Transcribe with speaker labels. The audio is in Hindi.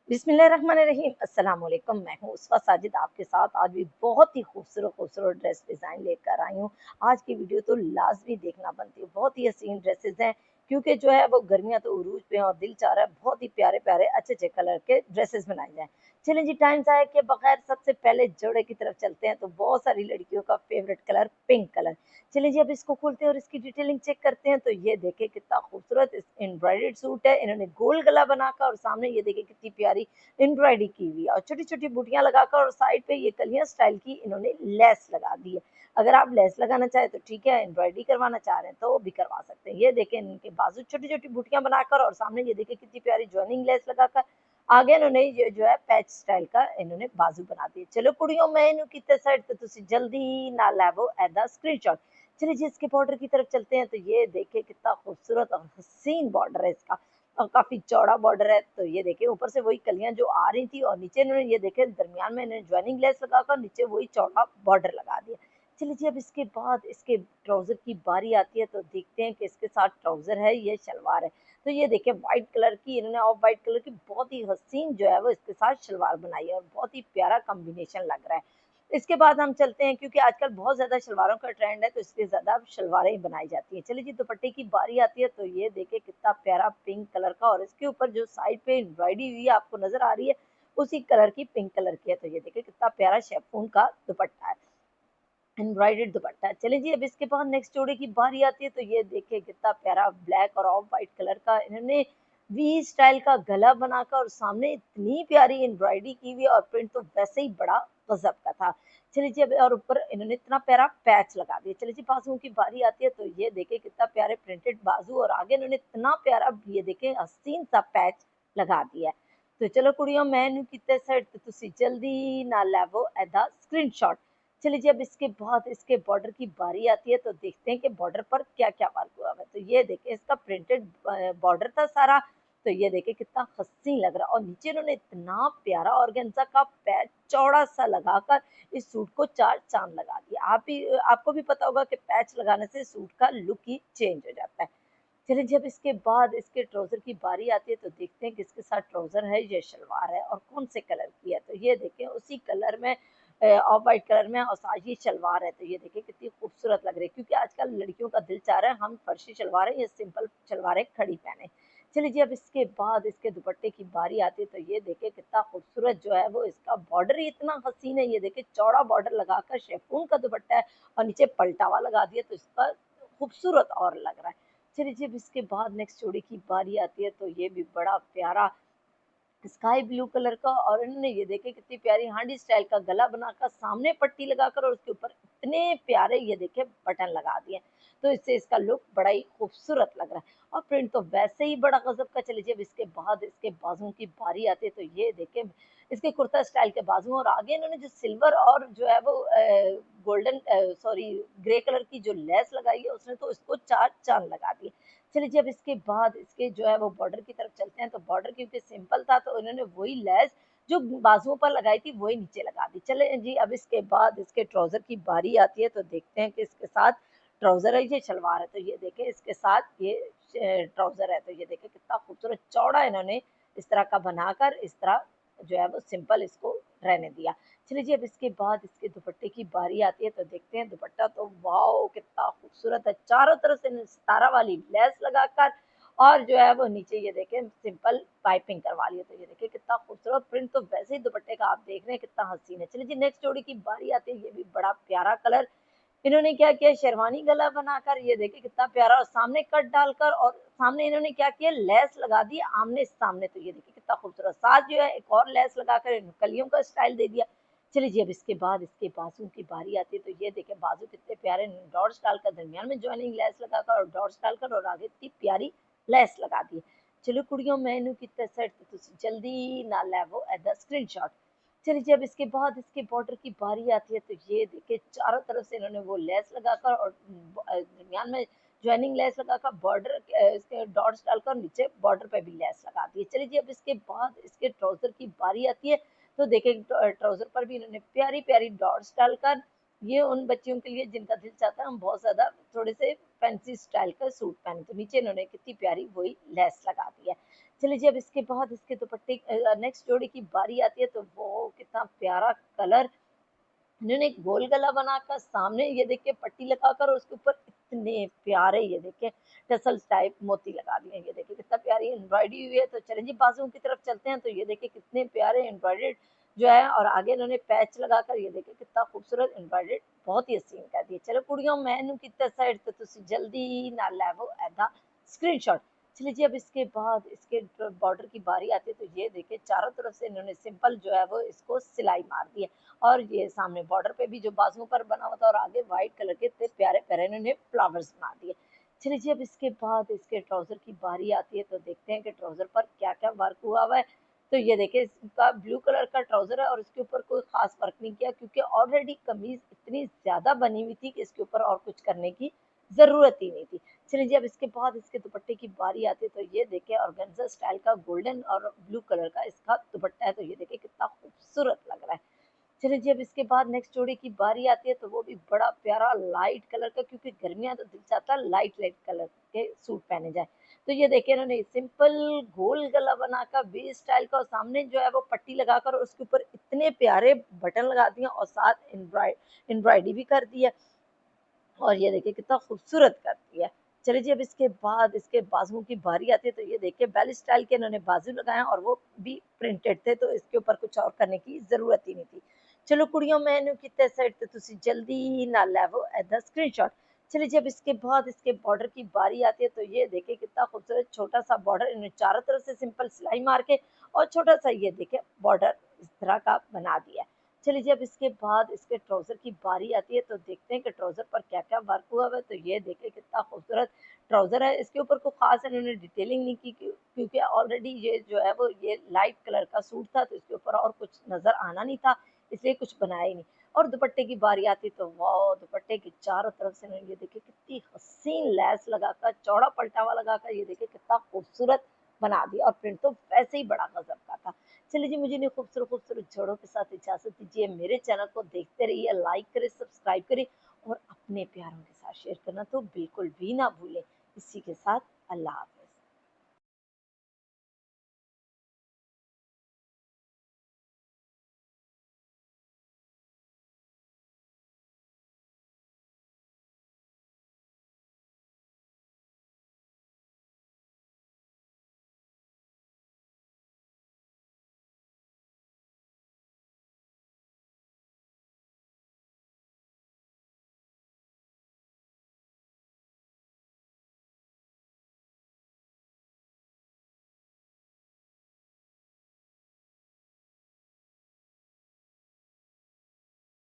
Speaker 1: बिस्मिल्लाहिर्रहमानिर्रहीम। अस्सलाम वालेकुम। मैं हूँ उसवा साजिद आपके साथ। आज भी बहुत ही खूबसूरत खूबसूरत ड्रेस डिज़ाइन लेकर आई हूँ। आज की वीडियो तो लाज़मी देखना बनती है। बहुत ही हसीन ड्रेसेस हैं क्योंकि जो है वो गर्मियाँ तो उरूज पे हैं और दिल चाह रहा है बहुत ही प्यारे-प्यारे अच्छे-अच्छे कलर के ड्रेसेस बनाए जाएँ। चलें जी, टाइम ज़ाया किए बगैर सबसे पहले जोड़े की तरफ चलते हैं। तो बहुत सारी लड़कियों का फ़ेवरेट कलर पिंक कलर। चलिए जी, अब इसको खोलते हैं और इसकी डिटेलिंग चेक करते हैं। तो ये देखिए कितना खूबसूरत इस एम्ब्रॉयडर्ड सूट है। इन्होंने गोल गला बनाकर और सामने ये देखिए कितनी प्यारी एम्ब्रॉयडरी की हुई है और छोटी-छोटी बूटियाँ लगाकर और साइड पे ये कलियाँ स्टाइल की इन्होंने लेस लगा दी है। अगर आप लेस लगाना चाहें तो ठीक है, एम्ब्रॉयडरी करवाना चाह रहे हैं तो वो भी करवा सकते हैं। ये देखें इनके बाजू छोटी-छोटी बूटियाँ बनाकर और सामने ये देखिए कितनी प्यारी जॉइनिंग लेस लगाकर आगे इन्होंने ये जो है पैच स्टाइल का इन्होंने बाजू बना दिए। चलो कुड़ियों मैनू किते साइड तो तुसी जल्दी ना लैवो एदा स्क्रीनशॉट। चलिए जी, इसके बॉर्डर की तरफ चलते हैं। तो ये देखिए कितना खूबसूरत और हसीन बॉर्डर है इसका। काफ़ी चौड़ा बॉर्डर है। तो ये देखिए ऊपर से वही कलियाँ जो आ रही थी और नीचे इन्होंने ये देखे दरमियान में इन्होंने जॉइनिंग लेस लगाकर नीचे वही चौड़ा बॉर्डर लगा दिया। चलिए जी, अब इसके बाद इसके ट्राउज़र की बारी आती है। तो देखते हैं कि इसके साथ ट्राउज़र है या शलवार है। तो ये देखिए व्हाइट कलर की इन्होंने ऑफ व्हाइट कलर की बहुत ही हसीन जो है वो इसके साथ शलवार बनाई है और बहुत ही प्यारा कॉम्बिनेशन लग रहा है। इसके बाद हम चलते हैं क्योंकि आजकल बहुत ज़्यादा शलवारों का ट्रेंड है तो इसलिए ज़्यादा अब शलवारें ही बनाई जाती हैं। चलिए जी, दुपट्टे की बारी आती है। तो ये देखिए कितना प्यारा पिंक कलर का और इसके ऊपर जो साइड पे एम्ब्रॉयडरी हुई है आपको नज़र आ रही है, उसी कलर की पिंक कलर की है। तो ये देखिए कितना प्यारा शिफॉन का दुपट्टा है, एम्ब्रॉयडर्ड दुपट्टा। चलिए जी, अब इसके बाद नेक्स्ट जोड़े की बारी आती है। तो ये देखिए कितना प्यारा ब्लैक और ऑफ व्हाइट कलर का इन्होंने वी स्टाइल का गला बनाकर और सामने इतनी प्यारी एम्ब्रॉयडरी की हुई है और प्रिंट तो वैसे ही बड़ा गजब का था। चलिए जी, अब और ऊपर इन्होंने इतना प्यारा पैच लगा दिया। चलिए जी, बाजुओं की बारी आती है। तो ये देखिए कितना प्यारे प्रिंटेड बाजू और आगे इन्होंने इतना प्यारा ये देखिए हसीन सा पैच लगा दिया है। तो चलो कुड़ियों मैनू किते साइड तो तुसी जल्दी ना लैवो एदा स्क्रीनशॉट। चलिए जी, अब इसके बाद इसके बॉर्डर की बारी आती है। तो देखते हैं कि बॉर्डर पर क्या-क्या वर्क हुआ है। तो ये देखिए इसका प्रिंटेड बॉर्डर था सारा। तो ये देखिए कितना हसीन लग रहा है और नीचे इन्होंने इतना प्यारा ऑर्गेन्जा का पैच चौड़ा-सा लगाकर इस सूट को चार चाँद लगा दिया। आपको भी पता होगा कि पैच लगाने से सूट का लुक ही चेंज हो जाता है। चलिए जब इसके बाद इसके ट्राउज़र की बारी आती है। तो देखते हैं किसके साथ ट्राउज़र है या शलवार है और कौन से कलर की है। तो ये देखिए उसी कलर में ऑफ व्हाइट कलर में और साथ ही शलवार है। तो ये देखिए कितनी खूबसूरत लग रही है क्योंकि आजकल लड़कियों का दिल चाह रहा है हम फर्शी शलवारें या सिंपल शलवारें खड़ी पहने। चलिए जी, अब इसके बाद इसके दुपट्टे की बारी आती है। तो ये देखिए कितना खूबसूरत जो है वो इसका बॉर्डर ही इतना हसीन है। ये देखिए चौड़ा बॉर्डर लगाकर शिफॉन का दुपट्टा है और नीचे पलटावा लगा दिया तो इसका खूबसूरत और लग रहा है। चलिए जब इसके बाद नेक्स्ट जोड़ी की बारी आती है। तो ये भी बड़ा प्यारा स्काई ब्लू कलर का और इन्होंने ये देखे कितनी प्यारी हांडी स्टाइल का गला बनाकर सामने पट्टी लगाकर और उसके ऊपर इतने प्यारे ये देखे बटन लगा दिए। तो इससे इसका लुक बड़ा ही खूबसूरत लग रहा है और प्रिंट तो वैसे ही बड़ा गजब का। चलिए जब इसके बाद इसके बाजुओं की बारी आती है। तो ये देखे इसके कुर्ता स्टाइल के बाजू और आगे इन्होंने जो सिल्वर और जो है वो गोल्डन सॉरी ग्रे कलर की जो लेस लगाई है उसने तो इसको चार चांद लगा दिए। चलिए जी, अब इसके बाद इसके जो है वो बॉर्डर की तरफ चलते हैं। तो बॉर्डर क्योंकि सिंपल था तो इन्होंने वही लेस जो बाजुओं पर लगाई थी वही नीचे लगा दी। चले जी, अब इसके बाद इसके ट्राउजर की बारी आती है। तो देखते हैं कि इसके साथ ट्राउजर है या शलवार है। तो ये देखें इसके साथ ये ट्राउजर है। तो ये देखें कितना खूबसूरत चौड़ा इन्होंने इस तरह का बनाकर इस तरह जो है वो सिंपल इसको रहने दिया। चलिए जी, अब इसके बाद इसके दुपट्टे की बारी आती है। तो देखते हैं दुपट्टा तो वाओ कितना खूबसूरत है। चारों तरफ से सितारा वाली लेस लगाकर और जो है वो नीचे ये देखें सिंपल पाइपिंग करवा ली है। तो ये देखिए कितना खूबसूरत प्रिंट तो वैसे ही दुपट्टे का आप देख रहे हैं कितना हसीन है। चलिए जी, नेक्स्ट जोड़ी की बारी आती है। ये भी बड़ा प्यारा कलर इन्होंने क्या किया शेरवानी गला बनाकर ये देखिए कितना प्यारा और सामने कट डालकर और सामने इन्होंने क्या किया लेस लगा दी आमने सामने। तो ये देखिए कितना खूबसूरत साथ जो है एक और लेस लगाकर कलियों का स्टाइल दे दिया। चलिए जी, अब इसके बाद इसके बाजू की बारी आती है। तो ये देखिए बाजू कितने प्यारे डॉट्स डालकर दरमियान में ज्वाइनिंग लेस लगाकर और डॉट्स डालकर और आगे इतनी प्यारी लेस लगा दी। चलो कुड़ियों मैनू कितने सेट जल्दी ना लैवो एदा स्क्रीनशॉट। चलिए जी, अब इसके बाद इसके बॉर्डर की बारी आती है। तो ये देखिए चारों तरफ से इन्होंने वो लेस लगाकर और दरमियान में ज्वाइनिंग लेस लगाकर बॉर्डर इसके डॉट्स डालकर नीचे बॉर्डर पे भी लेस लगा दी है। चलिए जी, अब इसके बाद इसके ट्राउजर की बारी आती है। तो देखिए ट्राउजर पर भी इन्होंने प्यारी प्यारी डॉट्स डालकर ये उन बच्चियों के लिए जिनका दिल चाहता है हम बहुत ज्यादा थोड़े से फैंसी स्टाइल का सूट पहने। तो नीचे इन्होंने कितनी प्यारी वही लेस लगा दी है। चलिए जी, अब इसके बाद इसके दुपट्टे नेक्स्ट जोड़ी की बारी आती है, तो वो कितना प्यारा कलर, इन्होंने एक गोल गला बनाकर सामने ये देखिए पट्टी लगाकर उसके ऊपर इतने प्यारे ये देखिए टसल्स टाइप मोती लगा दिए। ये देखिए कितना प्यारी एम्ब्रॉयडरी हुई है। तो चलें जी बाजुओं की तरफ चलते हैं, तो ये देखिए कितने प्यारे एम्ब्रॉयडर्ड जो है, और आगे इन्होंने पैच लगाकर ये देखिए कितना खूबसूरत एम्ब्रॉयडर्ड, बहुत ही हसीन कर दिए। चलो कुड़ियों मैनू कितने साइड तो तुसी जल्दी ना लैवो ऐदा स्क्रीनशॉट। चलिए जी, अब इसके बाद इसके बॉर्डर की बारी आती है, तो ये देखिए चारों तरफ से इन्होंने सिंपल जो है वो इसको सिलाई मार दी है, और ये सामने बॉर्डर पे भी जो बाजुओं पर बना हुआ था, और आगे व्हाइट कलर के इतने प्यारे प्यारे इन्होंने फ्लावर्स बना दिए। चलिए जी, अब इसके बाद इसके ट्राउजर की बारी आती है, तो देखते हैं कि ट्राउजर पर क्या क्या वर्क हुआ हुआ है। तो ये देखिए इसका ब्लू कलर का ट्राउजर है, और इसके ऊपर कोई खास वर्क नहीं किया, क्योंकि ऑलरेडी कमीज इतनी ज्यादा बनी हुई थी कि इसके ऊपर और कुछ करने की जरूरत ही नहीं थी। चलिए जी, अब इसके बाद इसके दुपट्टे की बारी आती है, तो ये देखिए ऑर्गेन्जा स्टाइल का गोल्डन और ब्लू कलर का इसका दुपट्टा है। तो ये देखिए कितना खूबसूरत लग रहा है। चलिए जी, अब इसके बाद नेक्स्ट जोड़ी की बारी आती है, तो वो भी बड़ा प्यारा लाइट कलर का, क्योंकि गर्मियाँ तो दिल चाहता है लाइट लाइट कलर के सूट पहने जाए। तो ये देखिए इन्होंने सिंपल गोल गला बनाकर वी स्टाइल का, और सामने जो है वो पट्टी लगाकर उसके ऊपर इतने प्यारे बटन लगा दिए, और साथ एम्ब्रॉयडरी भी कर दी है, और ये देखिए कितना खूबसूरत करती है। चलिए जी, अब इसके बाद इसके बाजुओं की बारी आती है, तो ये देखिए बेल स्टाइल के इन्होंने बाजू लगाए हैं, और वो भी प्रिंटेड थे, तो इसके ऊपर कुछ और करने की जरूरत ही नहीं थी। चलो कुड़ियों मैनू कितने साइड ते तुसी जल्दी ना लैवो ऐदा स्क्रीनशॉट। चलिए जब इसके बाद इसके बॉर्डर की बारी आती है, तो ये देखिए कितना खूबसूरत छोटा सा बॉर्डर इन्हें चारों तरफ से सिंपल सिलाई मार के, और छोटा सा ये देखिए बॉर्डर इस तरह का बना दिया है। चलिए जब इसके बाद इसके ट्राउजर की बारी आती है, तो देखते हैं कि ट्राउजर पर क्या क्या वर्क हुआ है। तो ये देखिए कितना खूबसूरत ट्राउजर है, इसके ऊपर कोई खास इन्होंने डिटेलिंग नहीं की, क्योंकि ऑलरेडी ये जो है वो ये लाइट कलर का सूट था, तो इसके ऊपर और कुछ नजर आना नहीं था, इसलिए कुछ बनाया ही नहीं। और दुपट्टे की बारी आती तो वाह, दुपट्टे की चारों तरफ से इन्होंने ये देखिए कितनी हसीन लैस लगाकर, चौड़ा पलटावा लगाकर ये देखिए कितना खूबसूरत बना दिया, और प्रिंट तो वैसे ही बड़ा गजब का था। चलिए जी, मुझे इन्हीं खूबसूरत खूबसूरत जोड़ों के साथ इजाजत दीजिए। मेरे चैनल को देखते रहिए, लाइक करें, सब्सक्राइब करें, और अपने प्यारों के साथ शेयर करना तो बिल्कुल भी ना भूलें। इसी के साथ अल्लाह हाफ़िज़।